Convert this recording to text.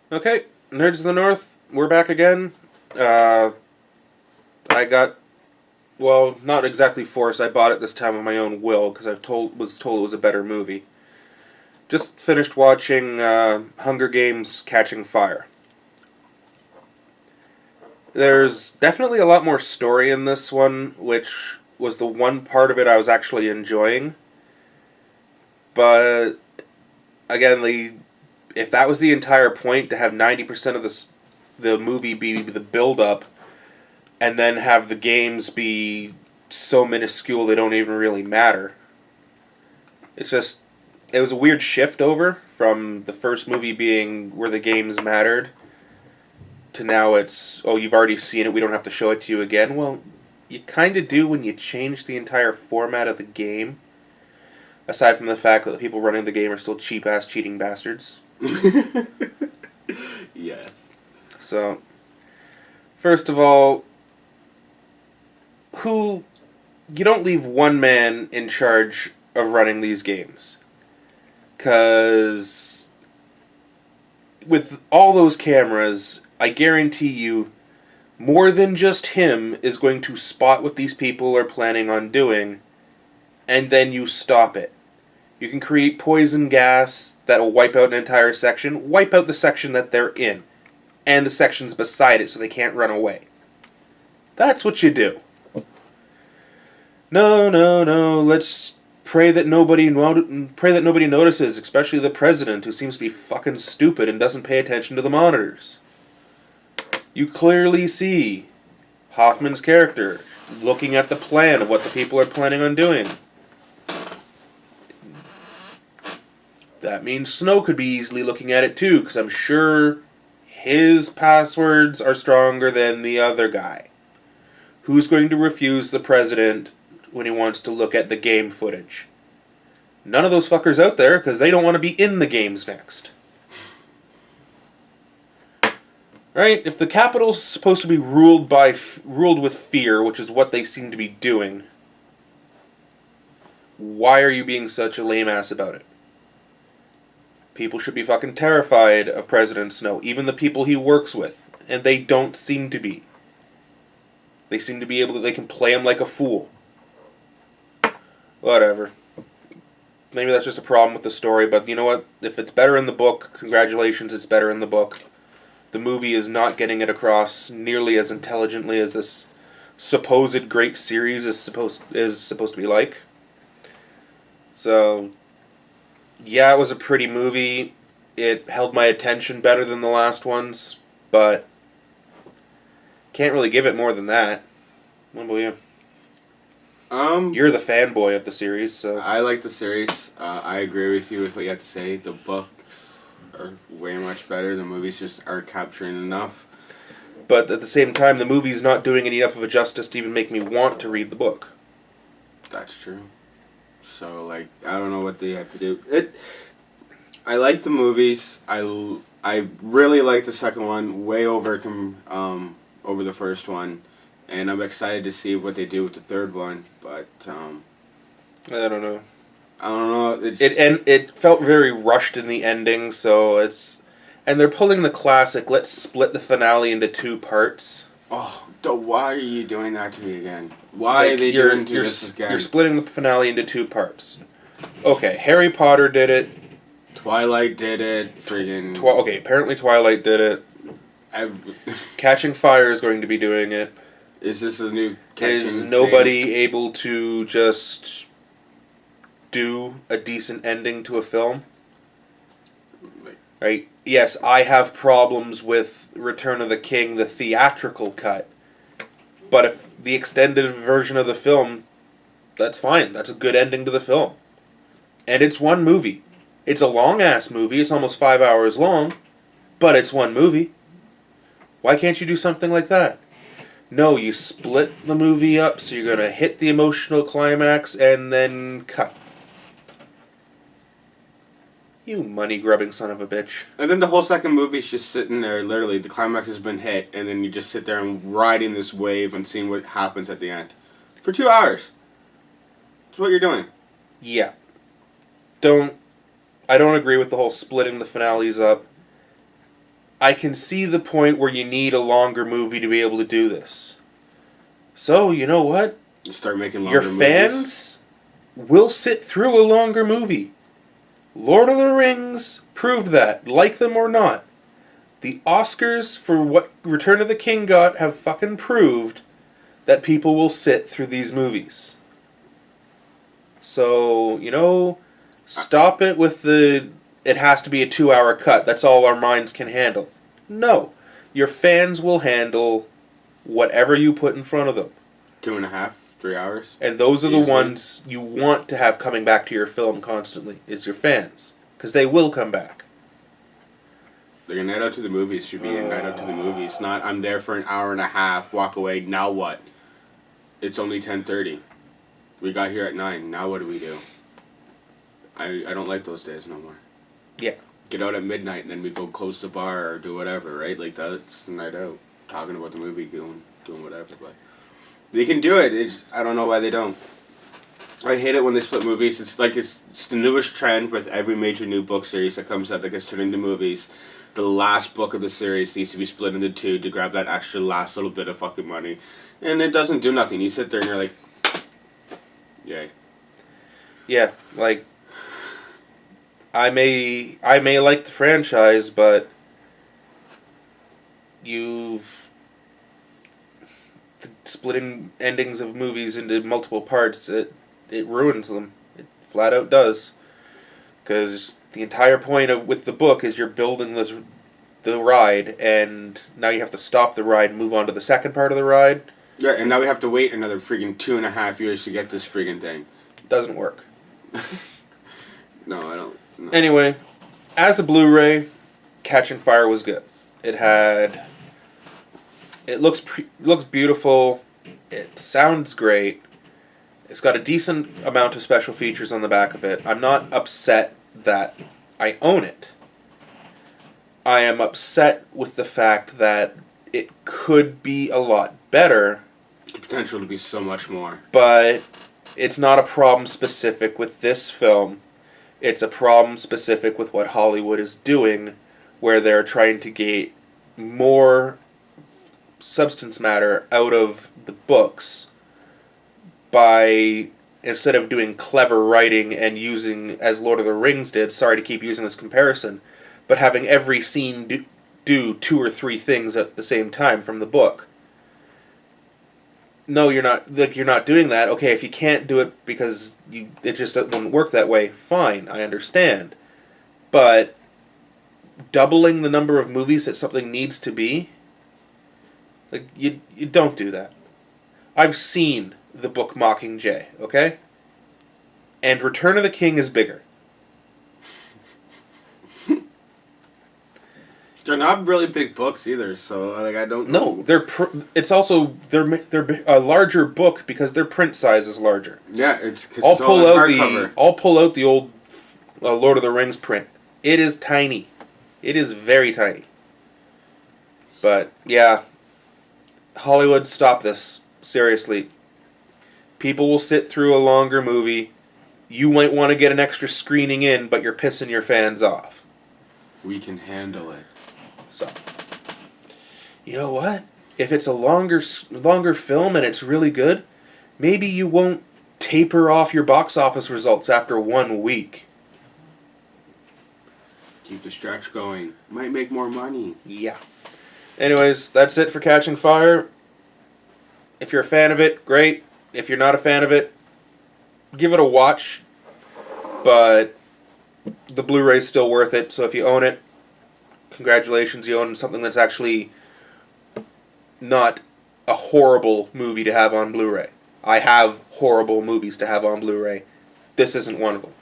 Okay, Nerds of the North, we're back again. Uh, I got, well, not exactly forced. I bought it this time of my own will because was told it was a better movie. Just finished watching Hunger Games: Catching Fire. There's definitely a lot more story in this one, which was the one part of it I was actually enjoying. But again, if that was the entire point, to have 90% of the movie be the build up and then have the games be so minuscule they don't even really matter. It's just, it was a weird shift over from the first movie being where the games mattered to now it's, oh, you've already seen it, we don't have to show it to you again. Well, you kind of do when you change the entire format of the game, aside from the fact that the people running the game are still cheap ass cheating bastards. Yes. So, first of all, who you don't leave one man in charge of running these games. Because with all those cameras, I guarantee you, more than just him is going to spot what these people are planning on doing, and then you stop it. You can create poison gas that will wipe out an entire section, wipe out the section that they're in, and the sections beside it so they can't run away. That's what you do. No, no, no. Let's pray that nobody notices, especially the president, who seems to be fucking stupid and doesn't pay attention to the monitors. You clearly see Hoffman's character looking at the plan of what the people are planning on doing. That means Snow could be easily looking at it too, because I'm sure his passwords are stronger than the other guy. Who's going to refuse the president when he wants to look at the game footage? None of those fuckers out there, because they don't want to be in the games next. Right? If the capital's supposed to be ruled with fear, which is what they seem to be doing, why are you being such a lame ass about it? People should be fucking terrified of President Snow, even the people he works with, and they don't seem to be. They seem to be able to, they can play him like a fool. Whatever. Maybe that's just a problem with the story, but you know what? If it's better in the book, congratulations, it's better in the book. The movie is not getting it across nearly as intelligently as this supposed great series is supposed to be like. So, yeah, it was a pretty movie. It held my attention better than the last ones, but can't really give it more than that. What about you? You're the fanboy of the series, so I like the series. I agree with you with what you have to say. The books are way much better. The movies just aren't capturing enough. But at the same time, the movie's not doing enough of a justice to even make me want to read the book. That's true. So, like, I don't know what they have to do. I like the movies. I really like the second one way over the first one, and I'm excited to see what they do with the third one. But I don't know. I don't know. It felt very rushed in the ending, so and they're pulling the classic. Let's split the finale into two parts. Oh, why are you doing that to me again? Why are they doing this again? You're splitting the finale into two parts. Okay, Harry Potter did it. Twilight did it. Friggin'. Okay, apparently Twilight did it. Catching Fire is going to be doing it. Is this a new Is nobody able to just do a decent ending to a film? Right? Yes, I have problems with Return of the King, the theatrical cut. But if the extended version of the film, that's fine. That's a good ending to the film. And it's one movie. It's a long-ass movie. It's almost 5 hours long. But it's one movie. Why can't you do something like that? No, you split the movie up so you're going to hit the emotional climax and then cut. You money-grubbing son of a bitch. And then the whole second movie's just sitting there, literally, the climax has been hit, and then you just sit there and riding this wave and seeing what happens at the end. For 2 hours. That's what you're doing. Yeah. I don't agree with the whole splitting the finales up. I can see the point where you need a longer movie to be able to do this. So, you know what? Start making Your longer fans will sit through a longer movie. Lord of the Rings proved that, like them or not. The Oscars for what Return of the King got have fucking proved that people will sit through these movies. So, stop it with it has to be a 2-hour cut. That's all our minds can handle. No. Your fans will handle whatever you put in front of them. 2.5, 3 hours. And those are Easily. the ones you want to have coming back to your film constantly, is your fans. Because they will come back. Like a night out to the movies should be a night out to the movies. Not, I'm there for an hour and a half, walk away, now what? It's only 10:30. We got here at 9, now what do we do? I don't like those days no more. Yeah. Get out at midnight and then we go close the bar or do whatever, right? Like that's a night out. Talking about the movie, doing whatever, but they can do it. I don't know why they don't. I hate it when they split movies. It's like it's the newest trend with every major new book series that comes out that gets turned into movies. The last book of the series needs to be split into 2 to grab that extra last little bit of fucking money. And it doesn't do nothing. You sit there and you're like, yay. Yeah, like, I may like the franchise, but splitting endings of movies into multiple parts, it ruins them. It flat out does. Because the entire point with the book is you're building the ride, and now you have to stop the ride and move on to the second part of the ride. Yeah, and now we have to wait another freaking 2.5 years to get this freaking thing. Doesn't work. No, I don't. No. Anyway, as a Blu-ray, Catching Fire was good. It looks beautiful. It sounds great. It's got a decent amount of special features on the back of it. I'm not upset that I own it. I am upset with the fact that it could be a lot better. The potential to be so much more. But it's not a problem specific with this film. It's a problem specific with what Hollywood is doing, where they're trying to get more substance matter out of the books by, instead of doing clever writing and using, as Lord of the Rings did, sorry to keep using this comparison, but having every scene do 2 or 3 things at the same time from the book. No, you're not doing that. Okay, if you can't do it because it just doesn't work that way, fine, I understand. But doubling the number of movies that something needs to be, like, you don't do that. I've seen the book Mockingjay, okay? And Return of the King is bigger. They're not really big books either, so like I don't know. No, it's also they're a larger book because their print size is larger. Yeah, it's because it's all hardcover. I'll pull out the old Lord of the Rings print. It is tiny. It is very tiny. But yeah, Hollywood, stop this. Seriously. People will sit through a longer movie. You might want to get an extra screening in, but you're pissing your fans off. We can handle it. So, you know what? If it's a longer film and it's really good, maybe you won't taper off your box office results after 1 week. Keep the stretch going. Might make more money. Yeah. Anyways, that's it for Catching Fire. If you're a fan of it, great. If you're not a fan of it, give it a watch. But the Blu-ray's still worth it, so if you own it, congratulations, you own something that's actually not a horrible movie to have on Blu-ray. I have horrible movies to have on Blu-ray. This isn't one of them.